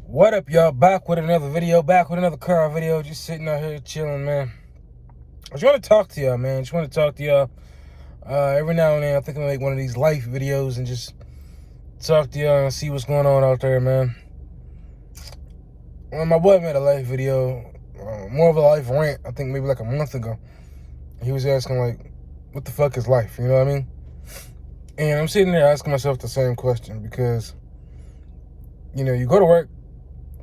What up, y'all? Back with another video, back with another car video. Just sitting out here chilling, man. I just want to talk to y'all, man. Just want to talk to y'all. Every now and then, I think I'm gonna make one of these life videos and just talk to y'all and see what's going on out there, man. When my boy made a life video, more of a life rant, I think maybe like a month ago. He was asking, like, what the fuck is life? You know what I mean? And I'm sitting there asking myself the same question because, you go to work,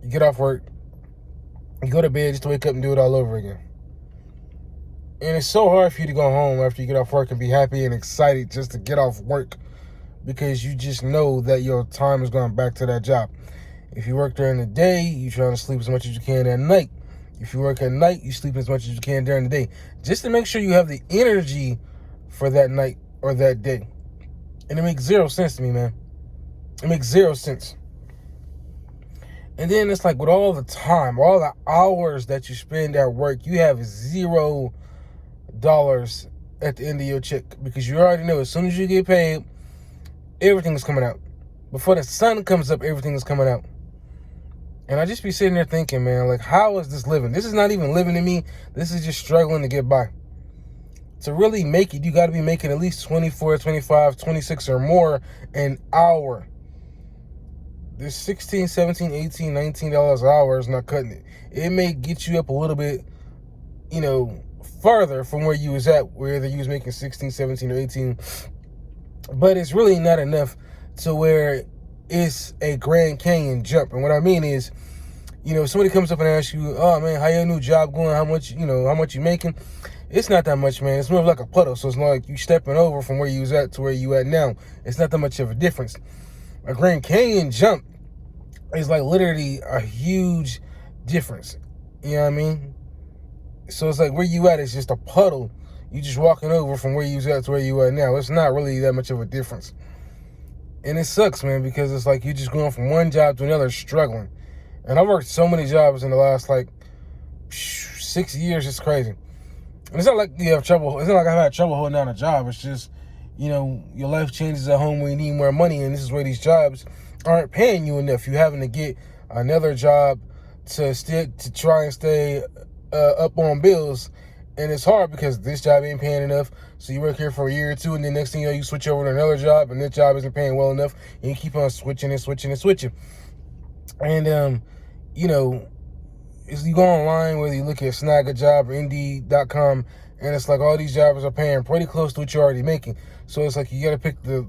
you get off work, you go to bed just to wake up and do it all over again. And it's so hard for you to go home after you get off work and be happy and excited just to get off work because you just know that your time is going back to that job. If you work during the day, you're trying to sleep as much as you can at night. If you work at night, you sleep as much as you can during the day, just to make sure you have the energy for that night or that day. And it makes zero sense to me, man. It makes zero sense. And then it's like with all the time, all the hours that you spend at work, you have $0 at the end of your check because you already know as soon as you get paid, everything is coming out. Before the sun comes up, everything is coming out. And I just be sitting there thinking, man, like, how is this living? This is not even living to me. This is just struggling to get by. To really make it, you got to be making at least 24, 25, 26 or more an hour. This $16, $17, $18, $19 an hour is not cutting it. It may get you up a little bit, further from where you was at, whether you was making 16, 17, or 18. But it's really not enough to where it's a Grand Canyon jump. And what I mean is, if somebody comes up and asks you, oh man, how your new job going? How much you making? It's not that much, man. It's more of like a puddle. So it's not like you stepping over from where you was at to where you at now. It's not that much of a difference. A Grand Canyon jump is like literally a huge difference. You know what I mean? So it's like where you at is just a puddle. You just walking over from where you was at to where you at now. It's not really that much of a difference. And it sucks, man, because it's like you're just going from one job to another struggling. And I've worked so many jobs in the last 6 years. It's crazy. And it's not like you have trouble. It's not like I've had trouble holding down a job. It's just, your life changes at home when you need more money. And this is where these jobs aren't paying you enough. You're having to get another job to try and stay up on bills. And it's hard because this job ain't paying enough. So you work here for a year or two, and then next thing you know, you switch over to another job, and that job isn't paying well enough, and you keep on switching and switching and switching. And as you go online, whether you look at Snag a Job or Indeed.com, and it's like all these jobs are paying pretty close to what you're already making. So it's like you got to pick the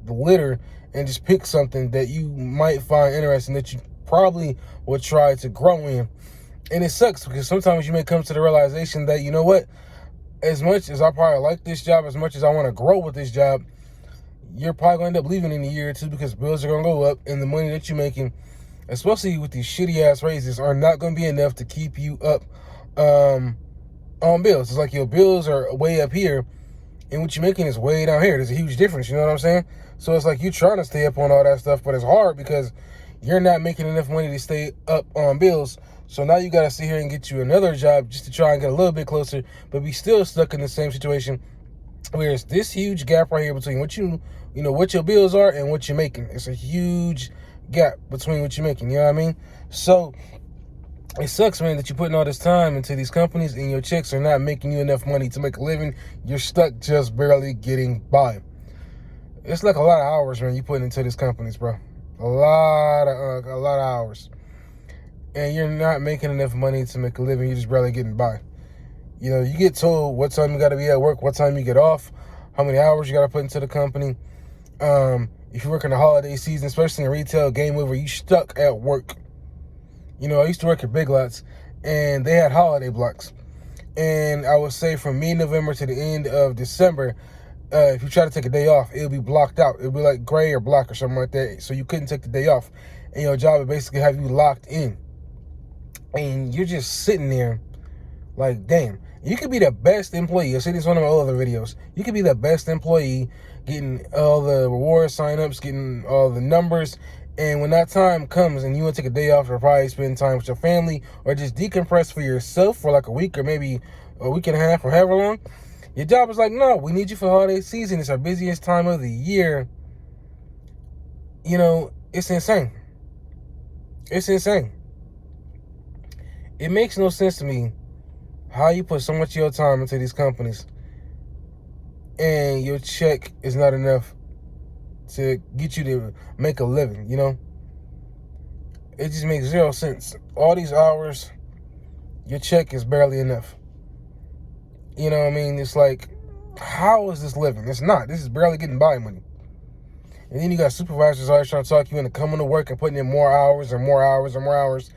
litter and just pick something that you might find interesting that you probably would try to grow in. And it sucks because sometimes you may come to the realization that, as much as I probably like this job, as much as I want to grow with this job, you're probably going to end up leaving in a year or two because bills are going to go up and the money that you're making, especially with these shitty ass raises, are not going to be enough to keep you up on bills. It's like your bills are way up here and what you're making is way down here. There's a huge difference, you know what I'm saying? So it's like you're trying to stay up on all that stuff, but it's hard because you're not making enough money to stay up on bills. So now you got to sit here and get you another job just to try and get a little bit closer, but be still stuck in the same situation where it's this huge gap right here between what what your bills are and what you're making. It's a huge gap between what you're making, you know what I mean? So it sucks, man, that you're putting all this time into these companies and your checks are not making you enough money to make a living. You're stuck just barely getting by. It's like a lot of hours, man, you putting into these companies, bro. A lot of hours. And you're not making enough money to make a living. You're just barely getting by. You get told what time you got to be at work, what time you get off, how many hours you got to put into the company. If you work in the holiday season, especially in retail, game over, you stuck at work. I used to work at Big Lots, and they had holiday blocks. And I would say from mid-November to the end of December, if you try to take a day off, it'll be blocked out. It'll be like gray or black or something like that. So you couldn't take the day off. And your job would basically have you locked in. And you're just sitting there like, damn. You could be the best employee. I say this in one of my other videos. You could be the best employee, getting all the reward signups, getting all the numbers. And when that time comes and you want to take a day off or probably spend time with your family or just decompress for yourself for like a week or maybe a week and a half or however long, your job is like, no, we need you for holiday season. It's our busiest time of the year. It's insane. It's insane. It makes no sense to me how you put so much of your time into these companies and your check is not enough to get you to make a living, you know? It just makes zero sense. All these hours, your check is barely enough. You know what I mean? It's like, how is this living? It's not. This is barely getting by money. And then you got supervisors always trying to talk you into coming to work and putting in more hours and more hours and more hours.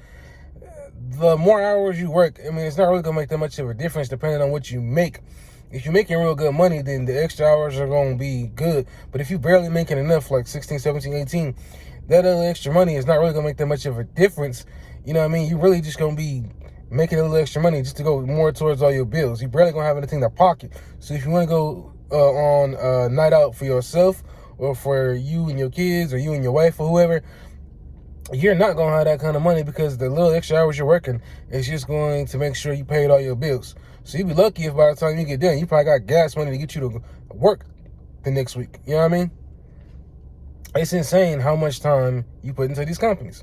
The more hours you work, I mean, it's not really going to make that much of a difference depending on what you make. If you're making real good money, then the extra hours are going to be good. But if you're barely making enough, like 16, 17, 18, that other extra money is not really going to make that much of a difference. You know what I mean? You're really just going to be making a little extra money just to go more towards all your bills. You're barely going to have anything to pocket. So if you want to go on a night out for yourself or for you and your kids or you and your wife or whoever, you're not going to have that kind of money because the little extra hours you're working is just going to make sure you paid all your bills. So you'd be lucky if by the time you get done, you probably got gas money to get you to work the next week. You know what I mean? It's insane how much time you put into these companies.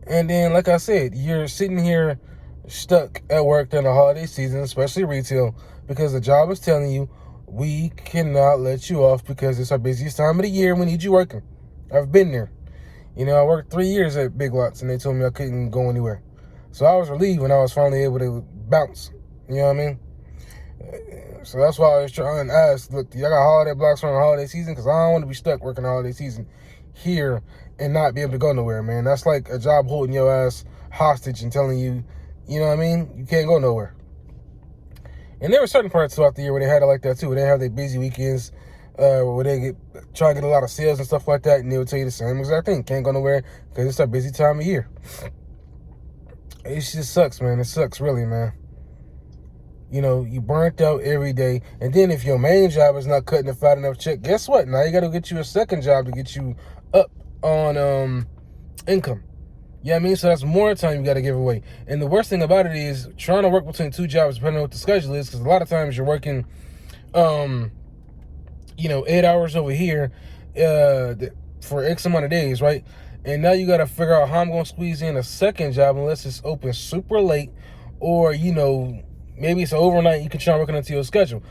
And then, like I said, you're sitting here stuck at work during the holiday season, especially retail, because the job is telling you, we cannot let you off because it's our busiest time of the year. We need you working. I've been there. You know, I worked 3 years at Big Lots, and they told me I couldn't go anywhere. So I was relieved when I was finally able to bounce. You know what I mean? So that's why I was trying to ask, look, y'all got holiday blocks for the holiday season? Because I don't want to be stuck working the holiday season here and not be able to go nowhere, man. That's like a job holding your ass hostage and telling you, you know what I mean? You can't go nowhere. And there were certain parts throughout the year where they had it like that too, where they have their busy weekends, where they try to get a lot of sales and stuff like that, and they would tell you the same exact thing. Can't go nowhere because it's a busy time of year. It just sucks, man. It sucks, really, man. You know, you burnt out every day. And then if your main job is not cutting a fat enough check, guess what? Now you got to get you a second job to get you up on income. You know what I mean? So that's more time you got to give away. And the worst thing about it is trying to work between two jobs, depending on what the schedule is, because a lot of times you're working, 8 hours over here for X amount of days, right? And now you got to figure out how I'm going to squeeze in a second job unless it's open super late or, maybe it's overnight. You can try working into your schedule.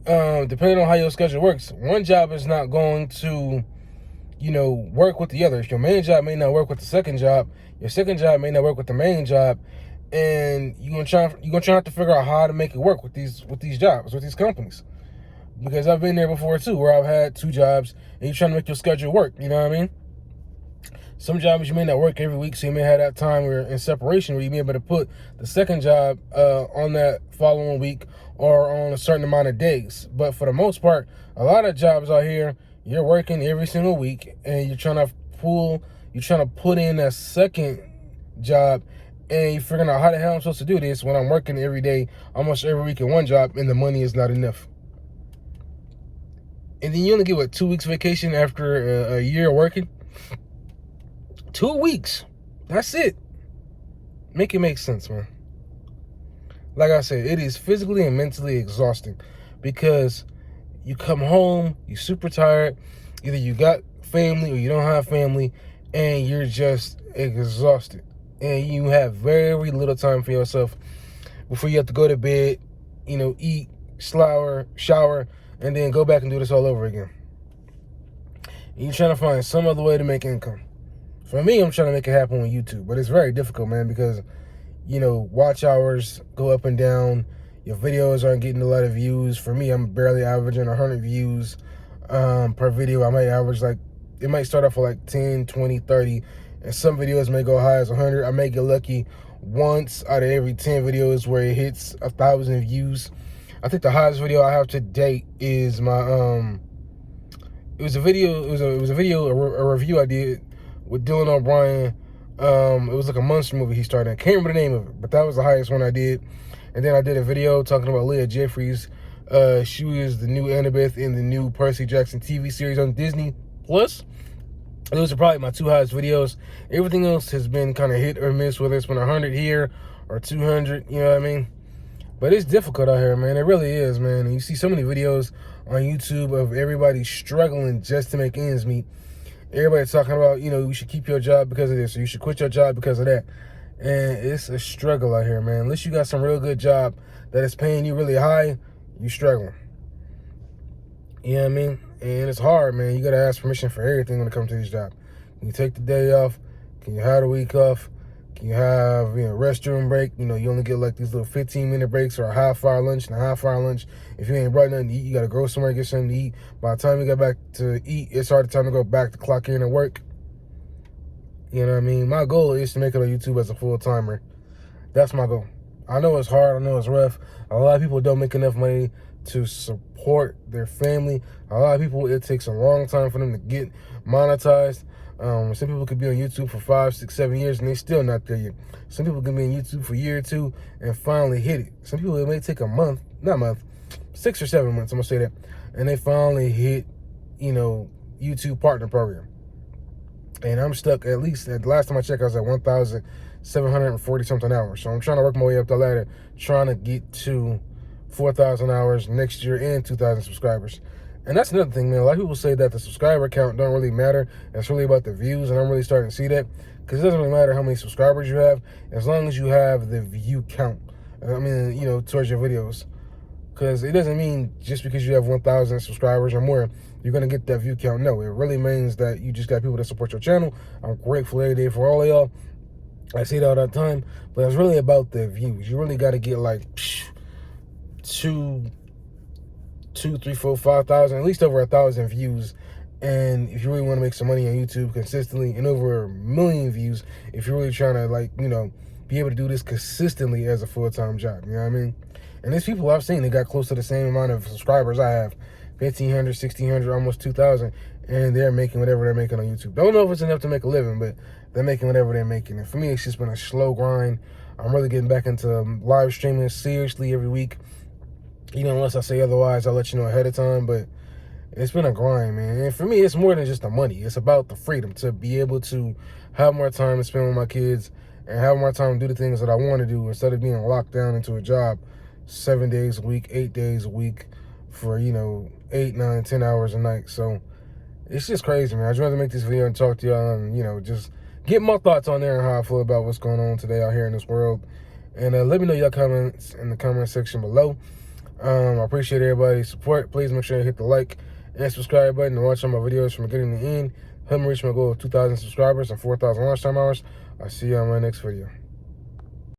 Depending on how your schedule works, one job is not going to, work with the other. If your main job may not work with the second job, your second job may not work with the main job, and you're gonna have to figure out how to make it work with these jobs, with these companies. Because I've been there before too, where I've had two jobs, and you're trying to make your schedule work. You know what I mean? Some jobs you may not work every week, so you may have that time where in separation where you may be able to put the second job on that following week or on a certain amount of days. But for the most part, a lot of jobs out here, you're working every single week and you're trying to put in a second job, and you're figuring out how the hell I'm supposed to do this when I'm working every day, almost every week in one job, and the money is not enough. And then you only get 2 weeks vacation after a year working. 2 weeks. That's it. Make it make sense, man. Like I said, it is physically and mentally exhausting because you come home, you're super tired. Either you got family or you don't have family, and you're just exhausted. And you have very little time for yourself before you have to go to bed, eat, shower, and then go back and do this all over again. And you're trying to find some other way to make income. For me, I'm trying to make it happen with YouTube, but it's very difficult, man, because, watch hours go up and down. Your videos aren't getting a lot of views. For me, I'm barely averaging 100 views per video. I might average it might start off with 10, 20, 30, and some videos may go high as 100. I may get lucky once out of every 10 videos where it hits 1,000 views. I think the highest video I have to date is my it was a review I did with Dylan O'Brien. It was like a monster movie he started. I can't remember the name of it, but that was the highest one I did. And then I did a video talking about Leah Jeffries. She was the new Annabeth in the new Percy Jackson TV series on Disney Plus. Those are probably my two highest videos. Everything else has been kind of hit or miss, whether it's been 100 here or 200, you know what I mean? But it's difficult out here, man. It really is, man. And you see so many videos on YouTube of everybody struggling just to make ends meet. Everybody's talking about, you should keep your job because of this, or you should quit your job because of that. And it's a struggle out here, man. Unless you got some real good job that is paying you really high, you struggling. You know what I mean? And it's hard, man. You got to ask permission for everything when it comes to this job. Can you take the day off? Can you have the week off? Can you have, restroom break? You only get like these little 15-minute breaks or a half-hour lunch and a half-hour lunch. If you ain't brought nothing to eat, you got to go somewhere and get something to eat. By the time you get back to eat, it's already time to go back to clock in and work. You know what I mean? My goal is to make it on YouTube as a full-timer. That's my goal. I know it's hard. I know it's rough. A lot of people don't make enough money to support their family. A lot of people, it takes a long time for them to get monetized. Some people could be on YouTube for 5, 6, 7 years and they still not there yet. Some people can be on YouTube for a year or two and finally hit it. Some people, it may take a month, 6 or 7 months, I'm gonna say that, and they finally hit, YouTube partner program. And I'm stuck, at least at the last time I checked, I was at 1,740 something hours. So I'm trying to work my way up the ladder, trying to get to 4,000 hours next year and 2,000 subscribers. And that's another thing, man. A lot of people say that the subscriber count don't really matter. It's really about the views, and I'm really starting to see that. Because it doesn't really matter how many subscribers you have, as long as you have the view count. Towards your videos. Because it doesn't mean just because you have 1,000 subscribers or more, you're going to get that view count. No, it really means that you just got people that support your channel. I'm grateful every day for all of y'all. I say that all the time. But it's really about the views. You really got to get like 2, 3, 4, 5,000, at least over 1,000 views. And if you really want to make some money on YouTube consistently, and over 1 million views, if you're really trying to be able to do this consistently as a full-time job, you know what I mean? And there's people I've seen that got close to the same amount of subscribers I have, 1,500, 1,600, almost 2,000, and they're making whatever they're making on YouTube. Don't know if it's enough to make a living, but they're making whatever they're making. And for me, it's just been a slow grind. I'm really getting back into live streaming seriously every week. Unless I say otherwise, I'll let you know ahead of time, but it's been a grind, man. And for me, it's more than just the money. It's about the freedom to be able to have more time to spend with my kids and have more time to do the things that I want to do instead of being locked down into a job 7 days a week, 8 days a week for, 8, 9, 10 hours a night. So it's just crazy, man. I just wanted to make this video and talk to y'all and, just get my thoughts on there and how I feel about what's going on today out here in this world. And let me know your comments in the comment section below. I appreciate everybody's support. Please make sure you hit the like and subscribe button and watch all my videos from beginning to end. Help me reach my goal of 2,000 subscribers and 4,000 watch time hours. I'll see you on my next video.